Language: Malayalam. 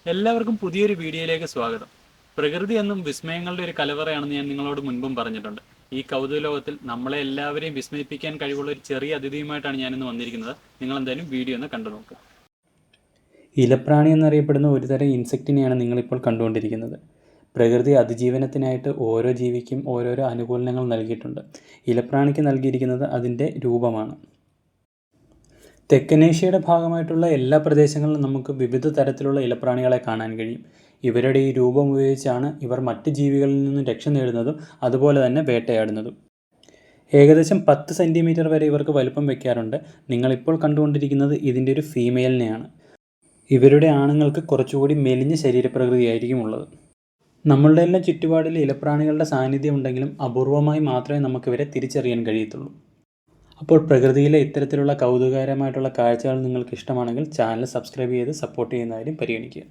എല്ലാവർക്കും പുതിയൊരു വീഡിയോയിലേക്ക് സ്വാഗതം. പ്രകൃതി എന്നും വിസ്മയങ്ങളുടെ ഒരു കലവറയാണെന്ന് ഞാൻ നിങ്ങളോട് മുൻപും പറഞ്ഞിട്ടുണ്ട്. ഈ കൗതുക ലോകത്തിൽ നമ്മളെ എല്ലാവരെയും വിസ്മയിപ്പിക്കാൻ കഴിവുള്ള ഒരു ചെറിയ അതിഥിയുമായിട്ടാണ് ഞാനിന്ന് വന്നിരിക്കുന്നത്. നിങ്ങൾ എന്തായാലും വീഡിയോ ഒന്ന് കണ്ടു നോക്കുക. ഇലപ്രാണി എന്നറിയപ്പെടുന്ന ഒരുതരം ഇൻസെക്റ്റിനെയാണ് നിങ്ങളിപ്പോൾ കണ്ടുകൊണ്ടിരിക്കുന്നത്. പ്രകൃതി അതിജീവനത്തിനായിട്ട് ഓരോ ജീവിക്കും ഓരോരോ അനുകൂലനങ്ങൾ നൽകിയിട്ടുണ്ട്. ഇലപ്രാണിക്ക് നൽകിയിരിക്കുന്നത് അതിൻ്റെ രൂപമാണ്. തെക്കനേഷ്യയുടെ ഭാഗമായിട്ടുള്ള എല്ലാ പ്രദേശങ്ങളിലും നമുക്ക് വിവിധ തരത്തിലുള്ള ഇലപ്രാണികളെ കാണാൻ കഴിയും. ഇവരുടെ ഈ രൂപം ഉപയോഗിച്ചാണ് ഇവർ മറ്റ് ജീവികളിൽ നിന്നും രക്ഷ നേടുന്നതും അതുപോലെ തന്നെ വേട്ടയാടുന്നതും. ഏകദേശം 10 സെൻറ്റിമീറ്റർ വരെ ഇവർക്ക് വലുപ്പം വയ്ക്കാറുണ്ട്. നിങ്ങളിപ്പോൾ കണ്ടുകൊണ്ടിരിക്കുന്നത് ഇതിൻ്റെ ഒരു ഫീമെയിലിനെയാണ്. ഇവരുടെ ആണുങ്ങൾക്ക് കുറച്ചുകൂടി മെലിഞ്ഞ ശരീരപ്രകൃതിയായിരിക്കും ഉള്ളത്. നമ്മളുടെ എല്ലാം ചുറ്റുപാടിൽ ഇലപ്രാണികളുടെ സാന്നിധ്യം ഉണ്ടെങ്കിലും അപൂർവമായി മാത്രമേ നമുക്കിവരെ തിരിച്ചറിയാൻ കഴിയത്തുള്ളൂ. അപ്പോൾ പ്രകൃതിയിലെ ഇത്തരത്തിലുള്ള കൗതുകകരമായിട്ടുള്ള കാഴ്ചകൾ നിങ്ങൾക്ക് ഇഷ്ടമാണെങ്കിൽ ചാനൽ സബ്സ്ക്രൈബ് ചെയ്ത് സപ്പോർട്ട് ചെയ്യുന്ന കാര്യം പരിഗണിക്കുക.